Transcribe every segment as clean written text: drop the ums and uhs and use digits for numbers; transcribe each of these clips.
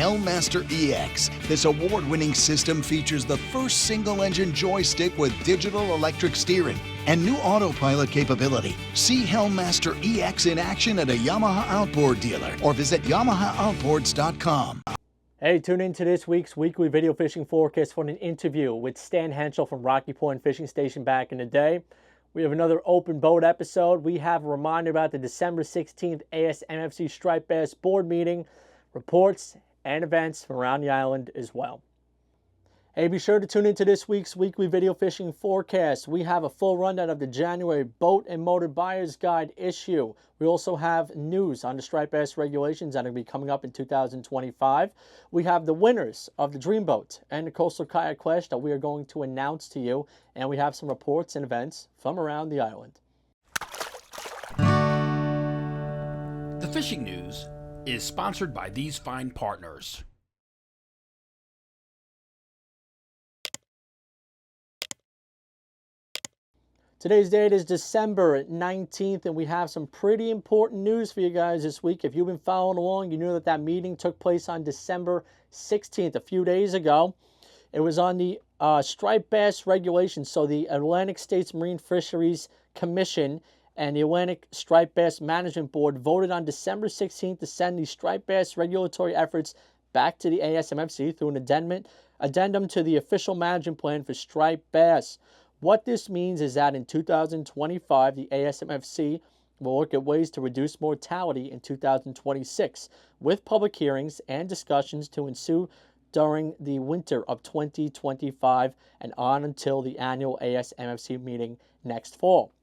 Helmmaster EX. This award-winning system features the first single-engine joystick with digital electric steering and new autopilot capability. See Helmmaster EX in action at a Yamaha Outboard dealer or visit YamahaOutboards.com. Hey, tune in to this week's weekly video fishing forecast for an interview with Stan Henschel from Rocky Point Fishing Station back in the day. We have another open boat episode. We have a reminder about the December 16th ASMFC Striped Bass Board meeting, reports, and events from around the island as well. Hey, be sure to tune into this week's weekly video fishing forecast. We have a full rundown of the January Boat and Motor Buyer's Guide issue. We also have news on the striped bass regulations that are going to be coming up in 2025. We have the winners of the Dreamboat and the Coastal Kayak Clash that we are going to announce to you. And we have some reports and events from around the island. The fishing news is sponsored by these fine partners. Today's date is December 19th, and we have some pretty important news for you guys this week. If you've been following along, you knew that meeting took place on December 16th, a few days ago. It was on the striped bass regulations. So the Atlantic States Marine Fisheries Commission and the Atlantic Striped Bass Management Board voted on December 16th to send the striped bass regulatory efforts back to the ASMFC through an addendum to the official management plan for striped bass. What this means is that in 2025, the ASMFC will look at ways to reduce mortality in 2026, with public hearings and discussions to ensue during the winter of 2025 and on until the annual ASMFC meeting next fall.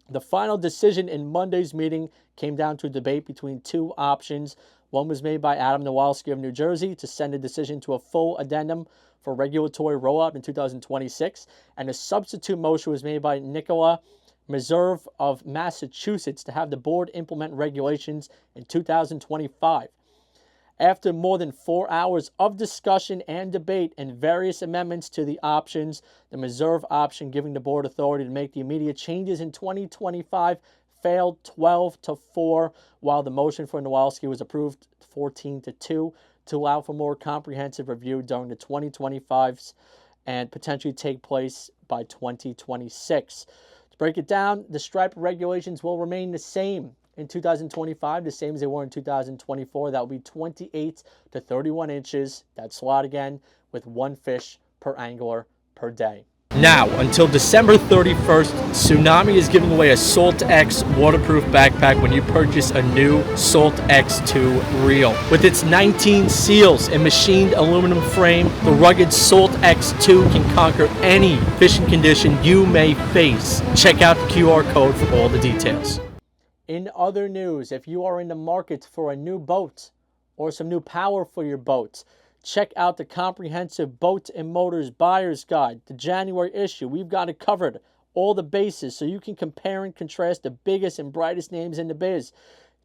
The final decision in Monday's meeting came down to a debate between two options. One was made by Adam Nowalski of New Jersey to send a decision to a full addendum for regulatory rollout in 2026, and a substitute motion was made by Nicola Meserve of Massachusetts to have the board implement regulations in 2025. After more than 4 hours of discussion and debate and various amendments to the options, the Meserve option giving the board authority to make the immediate changes in 2025 failed 12-4, while the motion for Nowalski was approved 14-2 to allow for more comprehensive review during the 2025s and potentially take place by 2026. To break it down, the stripe regulations will remain the same in 2025, the same as they were in 2024. That will be 28 to 31 inches. That slot again with one fish per angler per day. Now, until December 31st, Tsunami is giving away a Salt X waterproof backpack when you purchase a new Salt X2 reel. With its 19 seals and machined aluminum frame, the rugged Salt X2 can conquer any fishing condition you may face. Check out the QR code for all the details. In other news, if you are in the market for a new boat or some new power for your boat, check out the comprehensive Boat and Motors Buyer's Guide, the January issue. We've got it covered, all the bases, so you can compare and contrast the biggest and brightest names in the biz.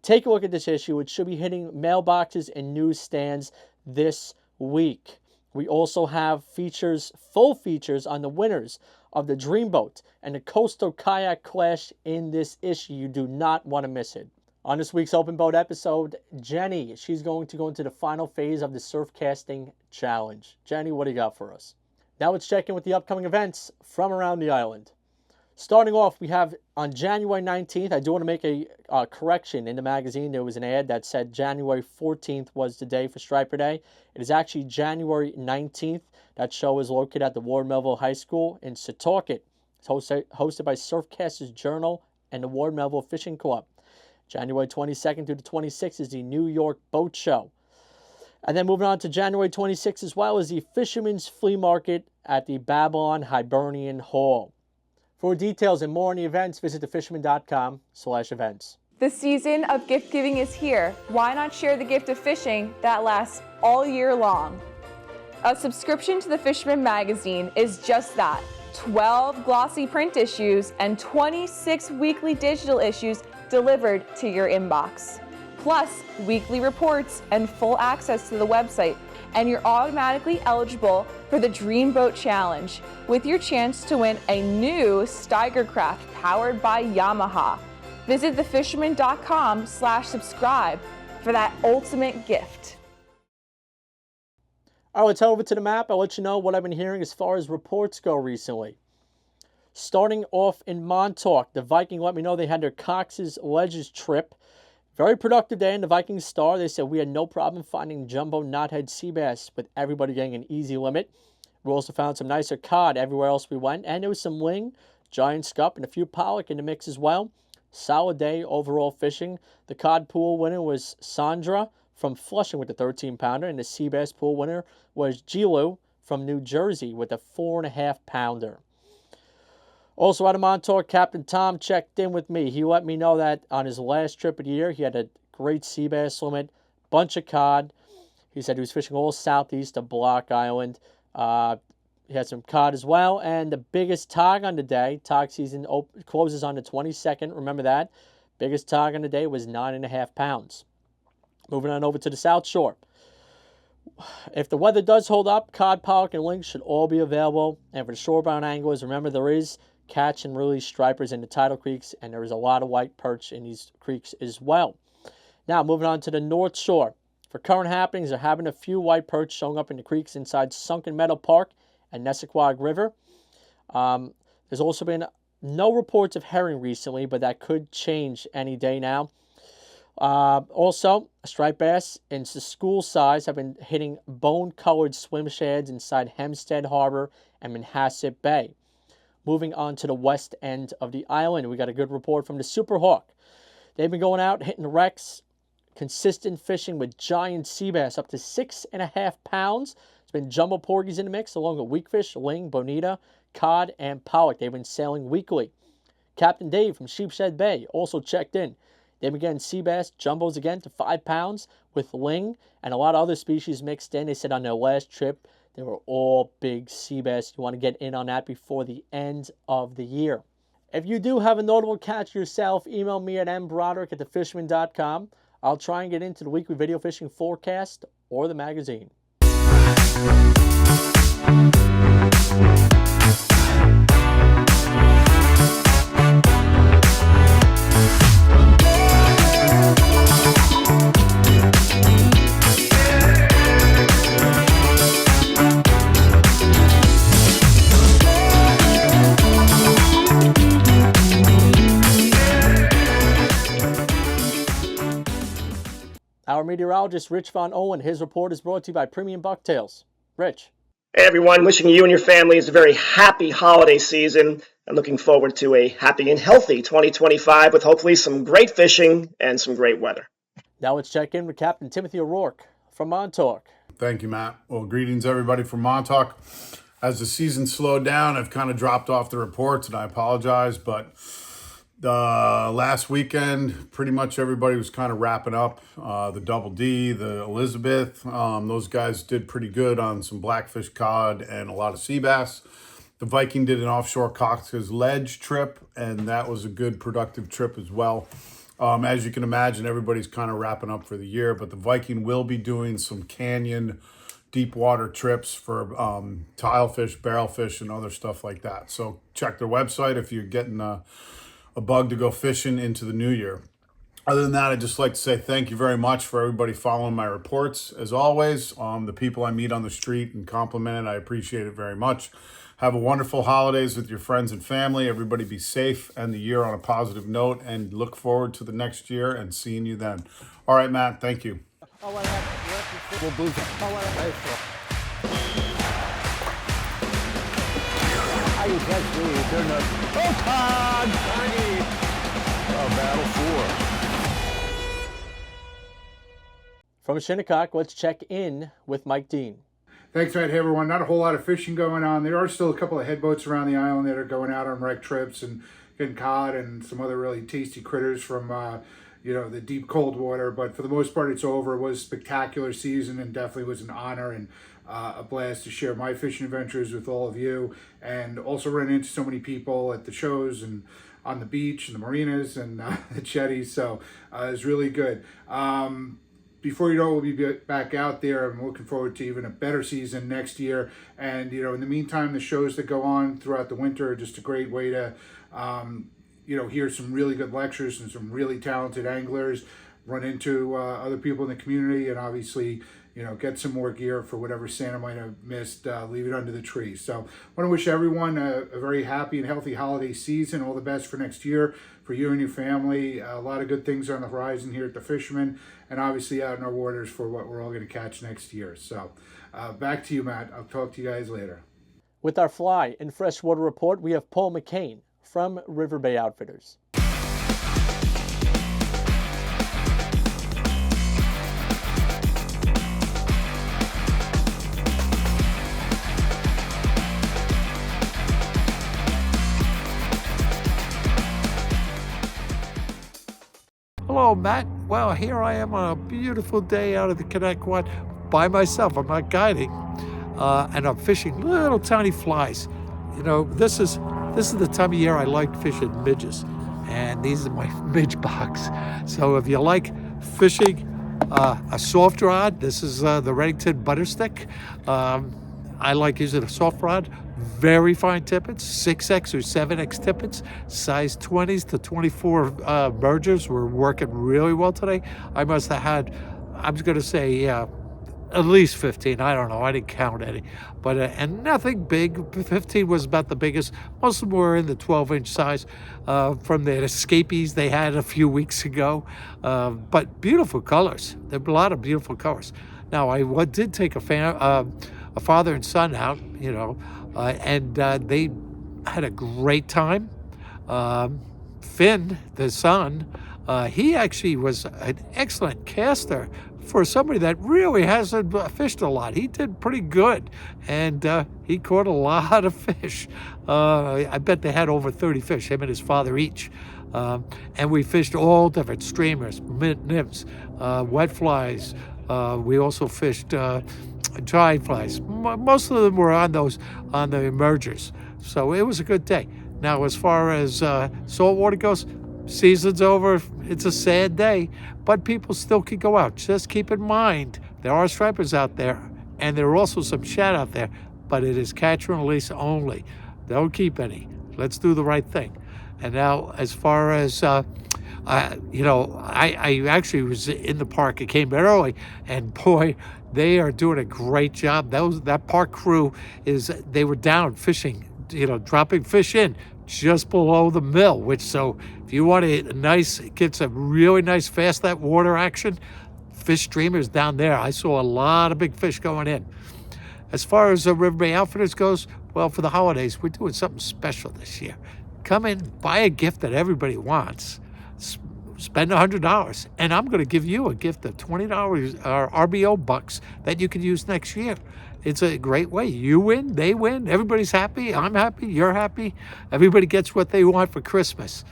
Take a look at this issue. It should be hitting mailboxes and newsstands this week. We also have full features on the winners of the Dreamboat and the Coastal Kayak Clash in this issue. You do not want to miss it. On this week's Open Boat episode, Jenni, she's going to go into the final phase of the surf casting challenge. Jenni, what do you got for us? Now let's check in with the upcoming events from around the island. Starting off, we have on January 19th, I do want to make a correction. In the magazine, there was an ad that said January 14th was the day for Striper Day. It is actually January 19th. That show is located at the Ward Melville High School in Setauket. It's hosted by Surfcasters Journal and the Ward Melville Fishing Club. January 22nd through the 26th is the New York Boat Show. And then moving on to January 26th as well is the Fisherman's Flea Market at the Babylon Hibernian Hall. For details and more on the events, visit thefisherman.com/events. The season of gift giving is here. Why not share the gift of fishing that lasts all year long? A subscription to the Fisherman magazine is just that. 12 glossy print issues and 26 weekly digital issues delivered to your inbox. Plus, weekly reports and full access to the website. And you're automatically eligible for the Dreamboat Challenge with your chance to win a new Steigercraft powered by Yamaha. Visit thefisherman.com/subscribe for that ultimate gift. All right, let's head over to the map. I'll let you know what I've been hearing as far as reports go recently. Starting off in Montauk, the Viking let me know they had their Cox's Ledges trip. Very productive day in the Viking Star. They said we had no problem finding jumbo knothead sea bass with everybody getting an easy limit. We also found some nicer cod everywhere else we went, and there was some ling, giant scup, and a few pollock in the mix as well. Solid day overall fishing. The cod pool winner was Sandra from Flushing with the 13-pounder, and the sea bass pool winner was Gilu from New Jersey with a 4.5-pounder. Also out of Montauk, Captain Tom checked in with me. He let me know that on his last trip of the year, he had a great sea bass limit, bunch of cod. He said he was fishing all southeast of Block Island. He had some cod as well, and the biggest tog on the day, tog season closes on the 22nd, remember that. Biggest tog on the day was 9.5 pounds. Moving on over to the South Shore. If the weather does hold up, cod, pollock, and ling should all be available. And for the shorebound anglers, remember there is catch and release stripers in the tidal creeks, and there is a lot of white perch in these creeks as well. Now, moving on to the North Shore. For current happenings, they're having a few white perch showing up in the creeks inside Sunken Meadow Park and Nessequag River. There's also been no reports of herring recently, but that could change any day now. Also, striped bass in the school size have been hitting bone-colored swim sheds inside Hempstead Harbor and Manhasset Bay. Moving on to the west end of the island, we got a good report from the Super Hawk. They've been going out, hitting wrecks, consistent fishing with giant sea bass up to 6.5 pounds. There's been jumbo porgies in the mix, along with weakfish, ling, bonita, cod, and pollock. They've been sailing weekly. Captain Dave from Sheepshead Bay also checked in. They've been getting sea bass jumbos again to 5 pounds with ling and a lot of other species mixed in. They said on their last trip, they were all big sea bass. You want to get in on that before the end of the year. If you do have a notable catch yourself, email me at mbroderick@thefisherman.com. I'll try and get into the weekly video fishing forecast or the magazine. Our meteorologist, Rich Von Ohlen, his report is brought to you by Premium Bucktails. Rich. Hey everyone, wishing you and your families a very happy holiday season and looking forward to a happy and healthy 2025 with hopefully some great fishing and some great weather. Now let's check in with Captain Timothy O'Rourke from Montauk. Thank you, Matt. Well, greetings everybody from Montauk. As the season slowed down, I've kind of dropped off the reports and I apologize, but last weekend, pretty much everybody was kind of wrapping up. The Double D, the Elizabeth, those guys did pretty good on some blackfish, cod, and a lot of sea bass. The Viking did an offshore Cox's Ledge trip, and that was a good, productive trip as well. As you can imagine, everybody's kind of wrapping up for the year, but the Viking will be doing some canyon, deep water trips for tilefish, barrelfish, and other stuff like that. So check their website if you're getting a bug to go fishing into the new year. Other than that, I'd just like to say thank you very much for everybody following my reports. As always, the people I meet on the street and compliment it, I appreciate it very much. Have a wonderful holidays with your friends and family. Everybody be safe, end the year on a positive note, and look forward to the next year and seeing you then. All right, Matt, thank you. From Shinnecock, let's check in with Mike Dean. Thanks, Matt. Hey, everyone. Not a whole lot of fishing going on. There are still a couple of headboats around the island that are going out on wreck trips and getting cod and some other really tasty critters from, the deep cold water. But for the most part, it's over. It was a spectacular season and definitely was an honor and a blast to share my fishing adventures with all of you, and also run into so many people at the shows and on the beach and the marinas and the jetties. So it was really good. Before you know, we'll be back out there. I'm looking forward to even a better season next year. And, in the meantime, the shows that go on throughout the winter are just a great way to, hear some really good lectures and some really talented anglers, run into other people in the community, and obviously, get some more gear for whatever Santa might have missed, leave it under the tree. So I want to wish everyone a very happy and healthy holiday season. All the best for next year for you and your family. A lot of good things on the horizon here at the Fisherman, and obviously out in our waters for what we're all going to catch next year. So back to you, Matt. I'll talk to you guys later. With our fly and freshwater report, we have Paul McCain from River Bay Outfitters. Hello, Matt. Well, here I am on a beautiful day out of the Shinnecock by myself. I'm not guiding, and I'm fishing little tiny flies. This is the time of year I like fishing midges, and these are my midge box. So if you like fishing a soft rod, this is the Redington butter stick. I like using a soft rod. Very fine tippets, 6X or 7X tippets, size 20s to 24 mergers were working really well today. I must have had, I was going to say, at least 15. I don't know. I didn't count any. But and nothing big. 15 was about the biggest. Most of them were in the 12-inch size from the escapees they had a few weeks ago. But beautiful colors. There were a lot of beautiful colors. Now, I did take a father and son out, and they had a great time. Finn, the son, he actually was an excellent caster for somebody that really hasn't fished a lot. He did pretty good, and he caught a lot of fish. I bet they had over 30 fish, him and his father each. And we fished all different streamers, nymphs, wet flies. We also fished dry flies. Most of them were on the emergers. So it was a good day. Now, as far as saltwater goes, season's over. It's a sad day, but people still can go out. Just keep in mind, there are stripers out there, and there are also some shad out there, but it is catch and release only. Don't keep any. Let's do the right thing. And now, as far as, I actually was in the park. It came early, and boy, they are doing a great job. That park crew they were down fishing, dropping fish in just below the mill, so if you want to get some really nice fast that water action, fish streamers down there. I saw a lot of big fish going in. As far as River Bay Outfitters goes, well, for the holidays, we're doing something special this year. Come in, buy a gift that everybody wants. Spend $100, and I'm going to give you a gift of $20 RBO bucks that you can use next year. It's a great way. You win, they win, everybody's happy, I'm happy, you're happy. Everybody gets what they want for Christmas.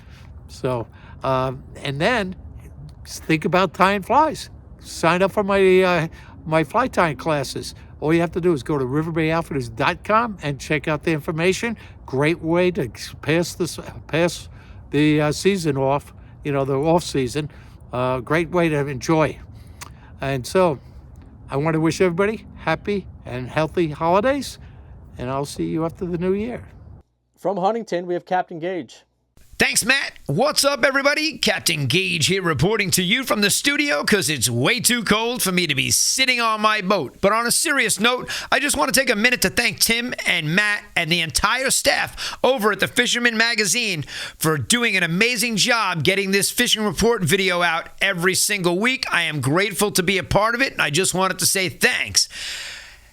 So, and then think about tying flies. Sign up for my fly tying classes. All you have to do is go to riverbayoutfitters.com and check out the information. Great way to pass the season off. The off season, great way to enjoy. And so I want to wish everybody happy and healthy holidays, and I'll see you after the new year. From Huntington, we have Captain Gaige. Thanks, Matt. What's up, everybody? Captain Gaige here reporting to you from the studio because it's way too cold for me to be sitting on my boat. But on a serious note, I just want to take a minute to thank Tim and Matt and the entire staff over at the Fisherman magazine for doing an amazing job getting this fishing report video out every single week. I am grateful to be a part of it, and I just wanted to say thanks.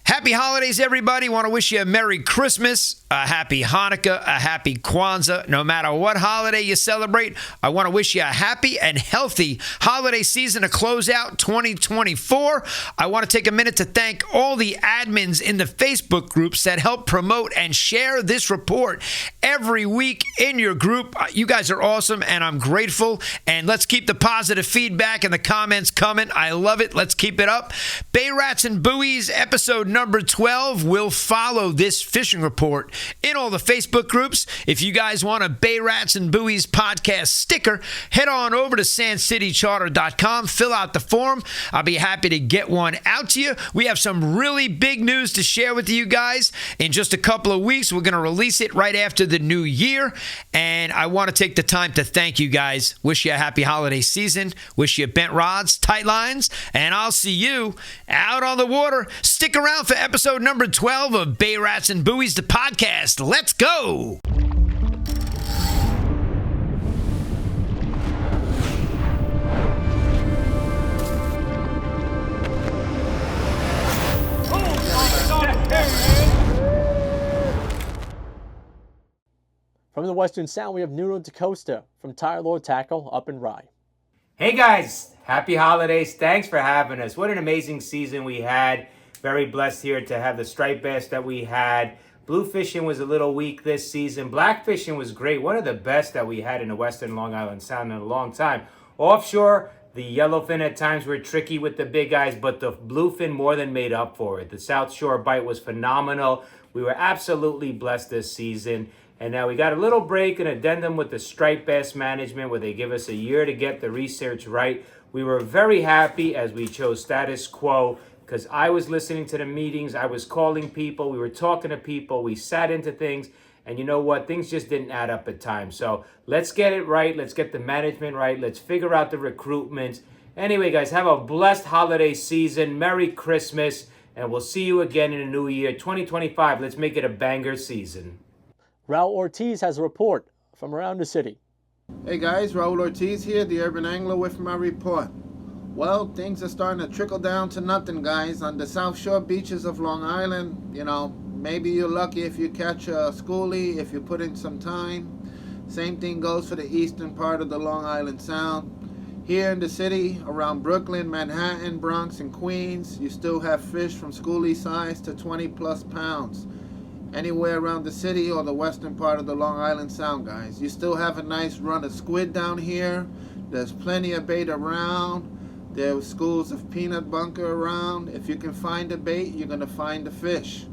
Happy holidays, everybody. Want to wish you a Merry Christmas, a Happy Hanukkah, a Happy Kwanzaa. No matter what holiday you celebrate, I want to wish you a happy and healthy holiday season to close out 2024. I want to take a minute to thank all the admins in the Facebook groups that help promote and share this report every week in your group. You guys are awesome, and I'm grateful. And let's keep the positive feedback and the comments coming. I love it. Let's keep it up. Bay Rats and Buoys, episode number number 12 will follow this fishing report in all the Facebook groups. If you guys want a Bay Rats and Buoys podcast sticker, head on over to sandcitycharter.com, fill out the form. I'll be happy to get one out to you. We have some really big news to share with you guys. In just a couple of weeks, we're going to release it right after the new year. And I want to take the time to thank you guys. Wish you a happy holiday season. Wish you bent rods, tight lines, and I'll see you out on the water. Stick around for episode number 12 of Bay Rats and Buoys, the podcast. Let's go. From the Western Sound, we have Nuno Decosta from Tyalurs Tackle up in Rye. Hey guys, happy holidays. Thanks for having us. What an amazing season we had. Very blessed here to have the striped bass that we had. Blue fishing was a little weak this season. Black fishing was great. One of the best that we had in the Western Long Island Sound in a long time. Offshore, the yellowfin at times were tricky with the big guys, but the bluefin more than made up for it. The South Shore bite was phenomenal. We were absolutely blessed this season. And now we got a little break, an addendum with the striped bass management where they give us a year to get the research right. We were very happy as we chose status quo because I was listening to the meetings. I was calling people. We were talking to people. We sat into things. And you know what? Things just didn't add up at times. So let's get it right. Let's get the management right. Let's figure out the recruitment. Anyway, guys, have a blessed holiday season. Merry Christmas. And we'll see you again in the new year, 2025. Let's make it a banger season. Raul Ortiz has a report from around the city. Hey guys, Raul Ortiz here, the Urban Angler with my report. Well, things are starting to trickle down to nothing, guys. On the South Shore beaches of Long Island, maybe you're lucky if you catch a schoolie, if you put in some time. Same thing goes for the eastern part of the Long Island Sound. Here in the city, around Brooklyn, Manhattan, Bronx, and Queens, you still have fish from schoolie size to 20 plus pounds. Anywhere around the city or the western part of the Long Island Sound, guys. You still have a nice run of squid down here. There's plenty of bait around. There's schools of peanut bunker around. If you can find a bait, you're going to find a fish.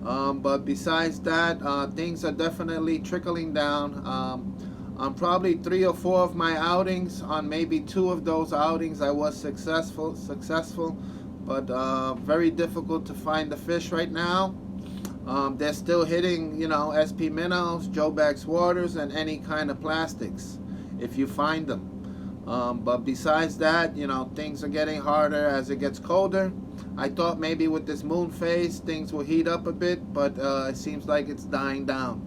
But besides that, things are definitely trickling down. On probably 3 or 4 of my outings, on maybe 2 of those outings, I was successful, but very difficult to find the fish right now. They're still hitting, SP minnows, Joe Bags waters, and any kind of plastics, if you find them. But besides that, things are getting harder as it gets colder. I thought maybe with this moon phase, things will heat up a bit, but it seems like it's dying down.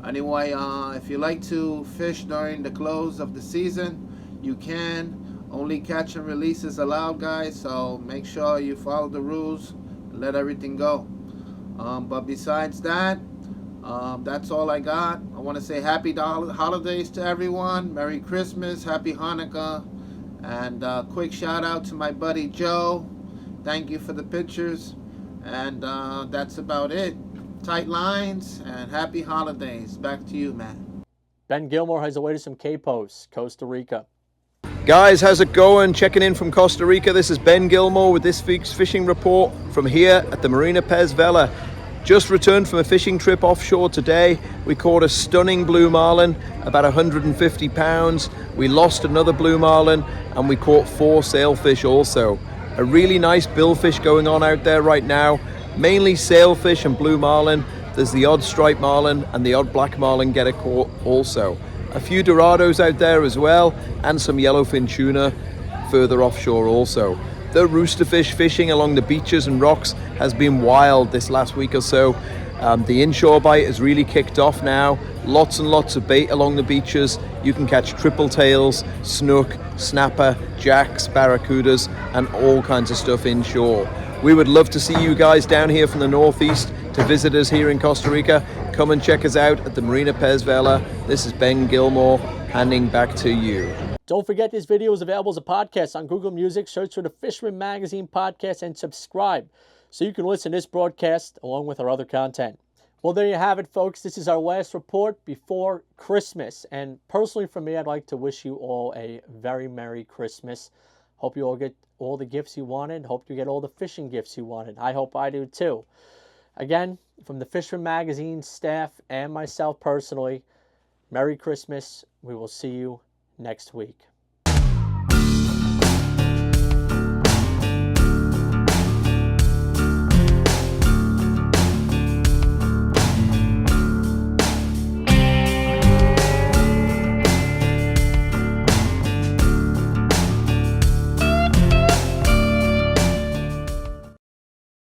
Anyway, if you like to fish during the close of the season, you can. Only catch and release is allowed, guys, so make sure you follow the rules and let everything go. But besides that, that's all I got. I want to say happy holidays to everyone. Merry Christmas, Happy Hanukkah, and quick shout out to my buddy Joe. Thank you for the pictures, and that's about it. Tight lines and happy holidays. Back to you, Matt. Ben Gilmore has the latest from K-Post, Costa Rica. Guys, how's it going? Checking in from Costa Rica. This is Ben Gilmore with this week's fishing report from here at the Marina Pez Vela. Just returned from a fishing trip offshore today. We caught a stunning blue marlin, about 150 pounds. We lost another blue marlin, and we caught 4 sailfish also. A really nice billfish going on out there right now. Mainly sailfish and blue marlin. There's the odd striped marlin and the odd black marlin get a caught also. A few dorados out there as well, and some yellowfin tuna further offshore also. The roosterfish fishing along the beaches and rocks has been wild this last week or so. The inshore bite has really kicked off now. Lots and lots of bait along the beaches. You can catch triple tails, snook, snapper, jacks, barracudas, and all kinds of stuff inshore. We would love to see you guys down here from the northeast to visit us here in Costa Rica. Come and check us out at the Marina Pez Vela. This is Ben Gilmore, handing back to you. Don't forget this video is available as a podcast on Google Music. Search for the Fisherman Magazine podcast and subscribe so you can listen to this broadcast along with our other content. Well, there you have it, folks. This is our last report before Christmas. And personally for me, I'd like to wish you all a very Merry Christmas. Hope you all get all the gifts you wanted. Hope you get all the fishing gifts you wanted. I hope I do too. Again, from the Fisherman Magazine staff and myself personally, Merry Christmas. We will see you next week.